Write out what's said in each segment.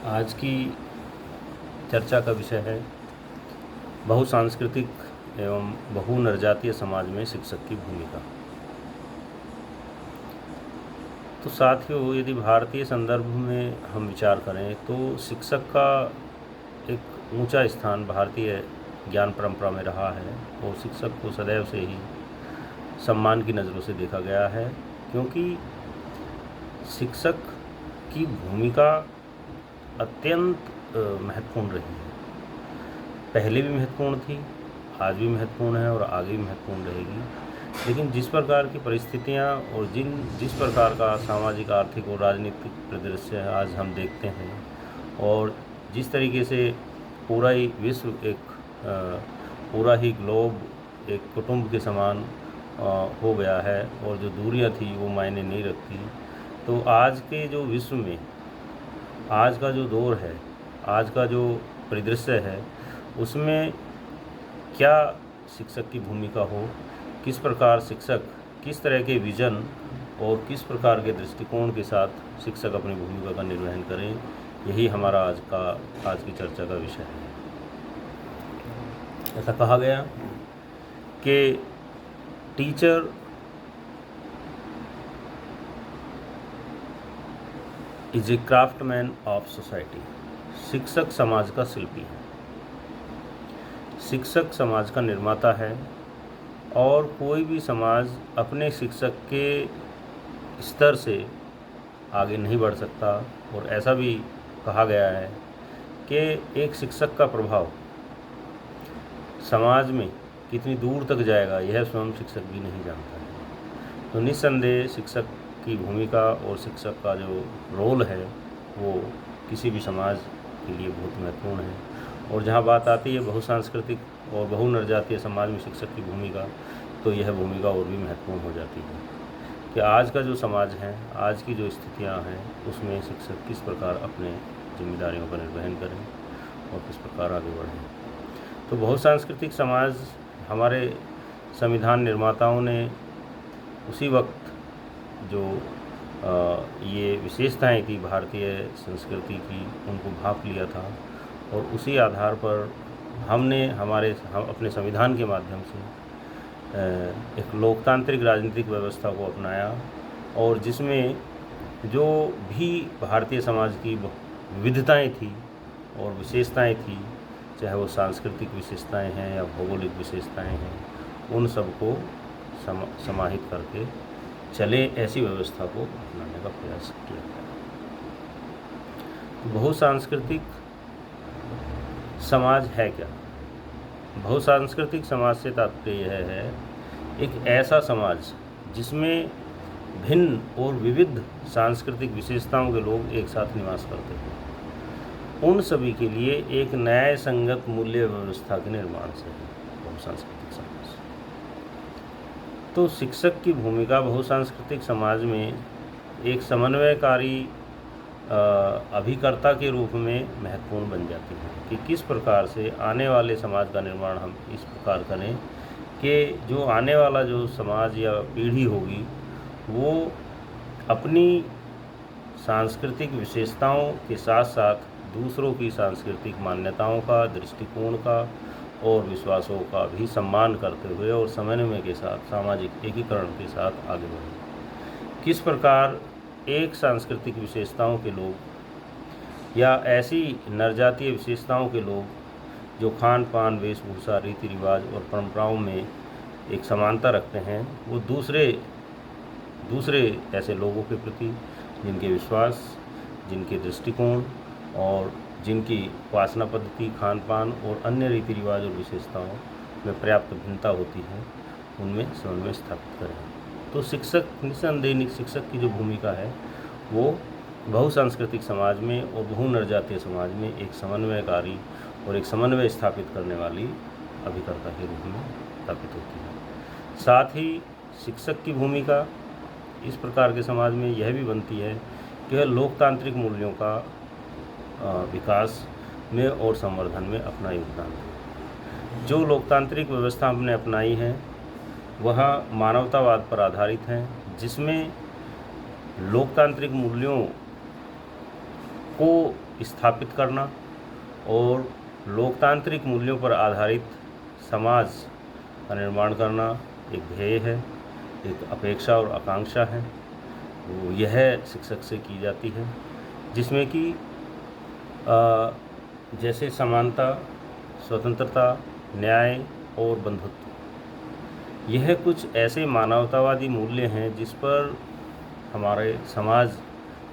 आज की चर्चा का विषय है बहुसांस्कृतिक एवं बहुनरजातीय समाज में शिक्षक की भूमिका। तो साथियों, यदि भारतीय संदर्भ में हम विचार करें तो शिक्षक का एक ऊंचा स्थान भारतीय ज्ञान परंपरा में रहा है और शिक्षक को सदैव से ही सम्मान की नज़रों से देखा गया है, क्योंकि शिक्षक की भूमिका अत्यंत महत्वपूर्ण रही है। पहले भी महत्वपूर्ण थी, आज भी महत्वपूर्ण है और आगे भी महत्वपूर्ण रहेगी। लेकिन जिस प्रकार की परिस्थितियां और जिस प्रकार का सामाजिक, आर्थिक और राजनीतिक परिदृश्य आज हम देखते हैं और जिस तरीके से पूरा ही विश्व पूरा ही ग्लोब एक कुटुंब के समान हो गया है और जो दूरियां थी वो मायने नहीं रखती, तो आज के जो विश्व में आज का जो दौर है, आज का जो परिदृश्य है, उसमें क्या शिक्षक की भूमिका हो, किस प्रकार शिक्षक किस तरह के विजन और किस प्रकार के दृष्टिकोण के साथ शिक्षक अपनी भूमिका का निर्वहन करें, यही हमारा आज की चर्चा का विषय है। ऐसा कहा गया कि teacher is a craftsman of society. शिक्षक समाज का शिल्पी है, शिक्षक समाज का निर्माता है और कोई भी समाज अपने शिक्षक के स्तर से आगे नहीं बढ़ सकता। और ऐसा भी कहा गया है कि एक शिक्षक का प्रभाव समाज में कितनी दूर तक जाएगा, यह स्वयं शिक्षक भी नहीं जानता है। तो निस्संदेह शिक्षक की भूमिका और शिक्षक का जो रोल है वो किसी भी समाज के लिए बहुत महत्वपूर्ण है। और जहाँ बात आती है बहुसांस्कृतिक और बहुनरजातीय समाज में शिक्षक की भूमिका, तो यह भूमिका और भी महत्वपूर्ण हो जाती है कि आज का जो समाज है, आज की जो स्थितियाँ हैं, उसमें शिक्षक किस प्रकार अपने जिम्मेदारियों का निर्वहन करें और किस प्रकार आगे बढ़ें। तो बहुसांस्कृतिक समाज हमारे संविधान निर्माताओं ने उसी वक्त जो ये विशेषताएं थी भारतीय संस्कृति की, उनको भांप लिया था और उसी आधार पर हम अपने संविधान के माध्यम से एक लोकतांत्रिक राजनीतिक व्यवस्था को अपनाया और जिसमें जो भी भारतीय समाज की विविधताएं थी और विशेषताएं थी, चाहे वो सांस्कृतिक विशेषताएं हैं या भौगोलिक विशेषताएं हैं, उन सबको समाहित करके चले, ऐसी व्यवस्था को अपनाने का प्रयास किया गया। बहुसांस्कृतिक समाज है क्या? बहुसांस्कृतिक समाज से तात्पर्य यह है एक ऐसा समाज जिसमें भिन्न और विविध सांस्कृतिक विशेषताओं के लोग एक साथ निवास करते हैं। उन सभी के लिए एक न्याय संगत मूल्य व्यवस्था के निर्माण से है बहुसांस्कृतिक समाज। तो शिक्षक की भूमिका बहुसांस्कृतिक समाज में एक समन्वयकारी अभिकर्ता के रूप में महत्वपूर्ण बन जाती है कि किस प्रकार से आने वाले समाज का निर्माण हम इस प्रकार करें कि जो आने वाला जो समाज या पीढ़ी होगी वो अपनी सांस्कृतिक विशेषताओं के साथ साथ दूसरों की सांस्कृतिक मान्यताओं का, दृष्टिकोण का और विश्वासों का भी सम्मान करते हुए और समन्वय के साथ सामाजिक एकीकरण के साथ आगे बढ़े। किस प्रकार एक सांस्कृतिक विशेषताओं के लोग या ऐसी नरजातीय विशेषताओं के लोग जो खान पान, वेशभूषा, रीति रिवाज और परंपराओं में एक समानता रखते हैं, वो दूसरे ऐसे लोगों के प्रति जिनके विश्वास, जिनके दृष्टिकोण और जिनकी उपासना पद्धति, खान पान और अन्य रीति रिवाज और विशेषताओं में पर्याप्त भिन्नता होती है, उनमें समन्वय स्थापित करें। तो शिक्षक, निस्संदेह शिक्षक की जो भूमिका है वो बहुसांस्कृतिक समाज में और बहुनरजातीय समाज में एक समन्वयकारी और एक समन्वय स्थापित करने वाली अभिकर्ता के रूप में स्थापित होती है। साथ ही शिक्षक की भूमिका इस प्रकार के समाज में यह भी बनती है कि वह लोकतांत्रिक मूल्यों का विकास में और संवर्धन में अपना योगदान है। जो लोकतांत्रिक व्यवस्था हमने अपनाई है वह मानवतावाद पर आधारित है, जिसमें लोकतांत्रिक मूल्यों को स्थापित करना और लोकतांत्रिक मूल्यों पर आधारित समाज का निर्माण करना एक ध्येय है, एक अपेक्षा और आकांक्षा है। वो यह शिक्षक से की जाती है, जिसमें कि जैसे समानता, स्वतंत्रता, न्याय और बंधुत्व, यह कुछ ऐसे मानवतावादी मूल्य हैं जिस पर हमारे समाज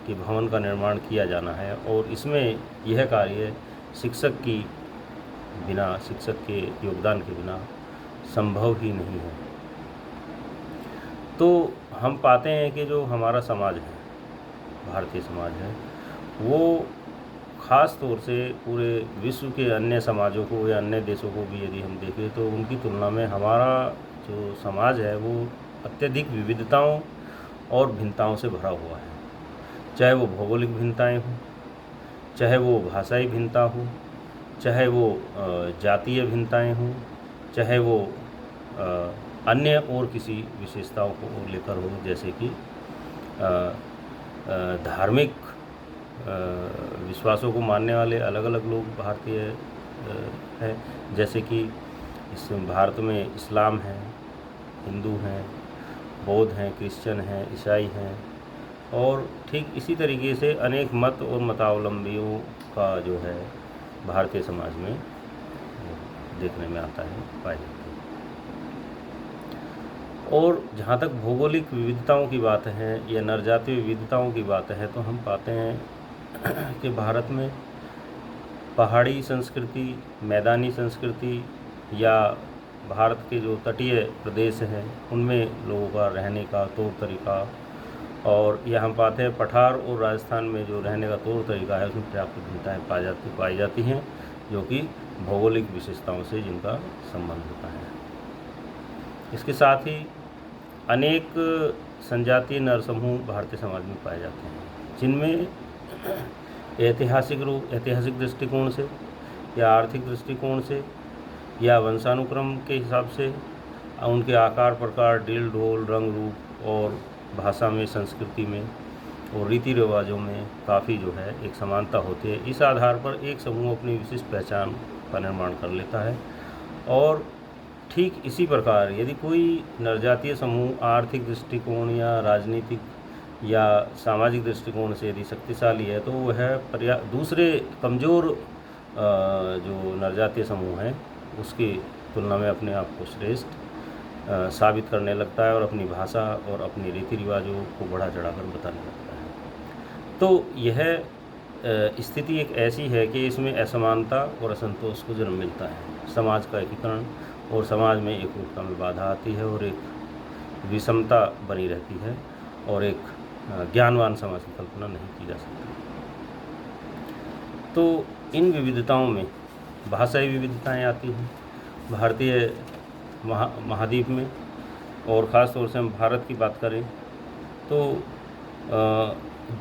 के भवन का निर्माण किया जाना है। और इसमें यह कार्य शिक्षक की बिना, शिक्षक के योगदान के बिना संभव ही नहीं है। तो हम पाते हैं कि जो हमारा समाज है, भारतीय समाज है, वो ख़ास तौर से पूरे विश्व के अन्य समाजों को या अन्य देशों को भी यदि हम देखें तो उनकी तुलना में हमारा जो समाज है वो अत्यधिक विविधताओं और भिन्नताओं से भरा हुआ है। चाहे वो भौगोलिक भिन्नताएं हों, चाहे वो भाषाई भिन्नता हो, चाहे वो जातीय भिन्नताएं हों, चाहे वो अन्य और किसी विशेषताओं को लेकर हो, जैसे कि धार्मिक विश्वासों को मानने वाले अलग अलग लोग भारतीय हैं। जैसे कि इस भारत में इस्लाम है, हिंदू हैं, बौद्ध हैं, क्रिश्चियन हैं, ईसाई हैं, और ठीक इसी तरीके से अनेक मत और मतावलंबियों का जो है भारतीय समाज में देखने में आता है, पाया जाता है। और जहाँ तक भौगोलिक विविधताओं की बात है या नरजातीय विविधताओं की बात है, तो हम पाते हैं कि भारत में पहाड़ी संस्कृति, मैदानी संस्कृति या भारत के जो तटीय प्रदेश हैं उनमें लोगों का रहने का तौर तरीका, और यह हम पाते हैं पठार और राजस्थान में जो रहने का तौर तरीका है उसमें पर्याप्त भिन्नताएँ पाई जाती हैं, जो कि भौगोलिक विशेषताओं से जिनका संबंध होता है। इसके साथ ही अनेक संजातीय नरसमूह भारतीय समाज में पाए जाते हैं, जिनमें ऐतिहासिक दृष्टिकोण से या आर्थिक दृष्टिकोण से या वंशानुक्रम के हिसाब से उनके आकार प्रकार, डील ढोल, रंग रूप और भाषा में, संस्कृति में और रीति रिवाजों में काफ़ी जो है एक समानता होती है। इस आधार पर एक समूह अपनी विशिष्ट पहचान का निर्माण कर लेता है। और ठीक इसी प्रकार यदि कोई नरजातीय समूह आर्थिक दृष्टिकोण या राजनीतिक या सामाजिक दृष्टिकोण से यदि शक्तिशाली है, तो वह दूसरे कमज़ोर जो नरजातीय समूह हैं उसकी तुलना में अपने आप को श्रेष्ठ साबित करने लगता है और अपनी भाषा और अपने रीति रिवाजों को बढ़ा चढ़ाकर बताने लगता है। तो यह स्थिति एक ऐसी है कि इसमें असमानता और असंतोष को जन्म मिलता है। समाज का एकीकरण और समाज में एकरूपता में बाधा आती है और एक विषमता बनी रहती है और एक ज्ञानवान समाज की कल्पना नहीं की जा सकती। तो इन विविधताओं में भाषाई विविधताएं आती हैं भारतीय महाद्वीप में, और ख़ास तौर से हम भारत की बात करें तो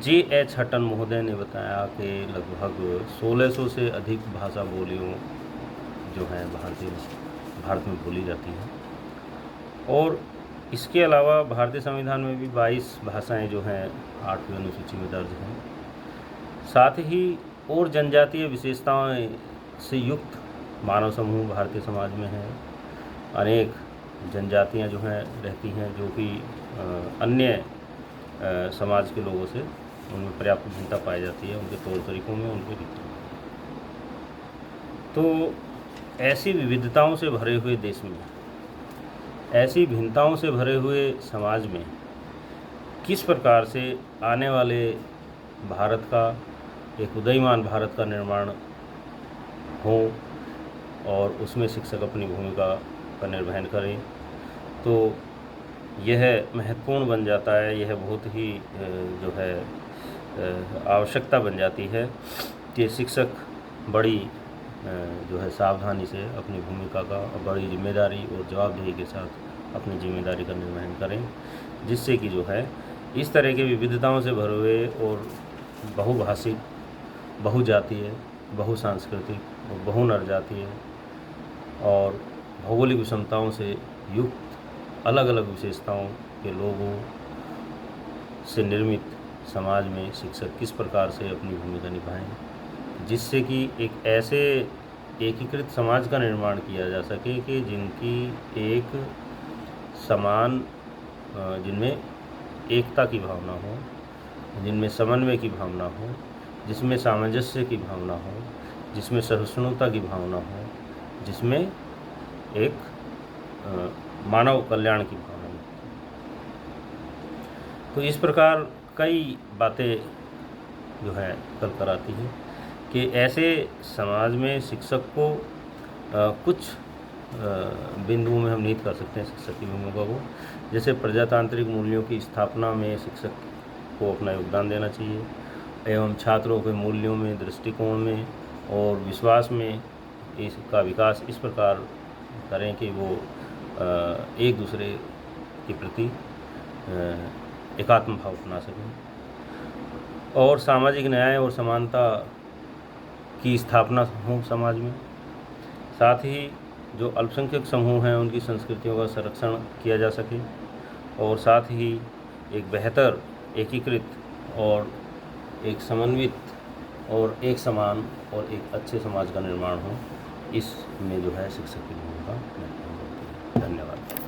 J.H. हटन महोदय ने बताया कि लगभग 1600 से अधिक भाषा बोलियों जो हैं भारत में बोली जाती हैं। और इसके अलावा भारतीय संविधान में भी 22 भाषाएं जो हैं 8वीं अनुसूची में दर्ज हैं। साथ ही और जनजातीय विशेषताओं से युक्त मानव समूह भारतीय समाज में हैं। अनेक जनजातियां जो हैं रहती हैं जो कि अन्य समाज के लोगों से उनमें पर्याप्त भिन्नता पाई जाती है, उनके तौर तरीकों में, उनके रीतियों में। तो ऐसी विविधताओं से भरे हुए देश में, ऐसी भिन्नताओं से भरे हुए समाज में किस प्रकार से आने वाले भारत का, एक उदयमान भारत का निर्माण हो और उसमें शिक्षक अपनी भूमिका का निर्वहन करें, तो यह महत्वपूर्ण बन जाता है। यह बहुत ही जो है आवश्यकता बन जाती है कि शिक्षक बड़ी जो है सावधानी से अपनी भूमिका का, बड़ी जिम्मेदारी और जवाबदेही के साथ अपनी जिम्मेदारी का निर्वहन करें, जिससे कि जो है इस तरह के विविधताओं से भरे हुए और बहुभाषिक, बहुजातीय, बहुसांस्कृतिक और बहुनरजातीय और भौगोलिक विषमताओं से युक्त अलग अलग विशेषताओं के लोगों से निर्मित समाज में शिक्षक किस प्रकार से अपनी भूमिका निभाएं, जिससे कि एक ऐसे एकीकृत समाज का निर्माण किया जा सके कि जिनकी एक समान जिनमें एकता की भावना हो, जिनमें समन्वय की भावना हो, जिसमें सामंजस्य की भावना हो, जिसमें सहिष्णुता की भावना हो, जिसमें एक मानव कल्याण की भावना हो। तो इस प्रकार कई बातें जो है कल कराती हैं कि ऐसे समाज में शिक्षक को कुछ बिंदुओं में हम निहित कर सकते हैं शिक्षक की भूमिका को। जैसे प्रजातांत्रिक मूल्यों की स्थापना में शिक्षक को अपना योगदान देना चाहिए एवं छात्रों के मूल्यों में, दृष्टिकोण में और विश्वास में इसका विकास इस प्रकार करें कि वो एक दूसरे के प्रति एकात्म भाव अपना सकें और सामाजिक न्याय और समानता की स्थापना हो समाज में। साथ ही जो अल्पसंख्यक समूह हैं उनकी संस्कृतियों का संरक्षण किया जा सके और साथ ही एक बेहतर एकीकृत और एक समन्वित और एक समान और एक अच्छे समाज का निर्माण हो, इसमें जो है शिक्षक की भूमिका महत्वपूर्ण होती है। धन्यवाद।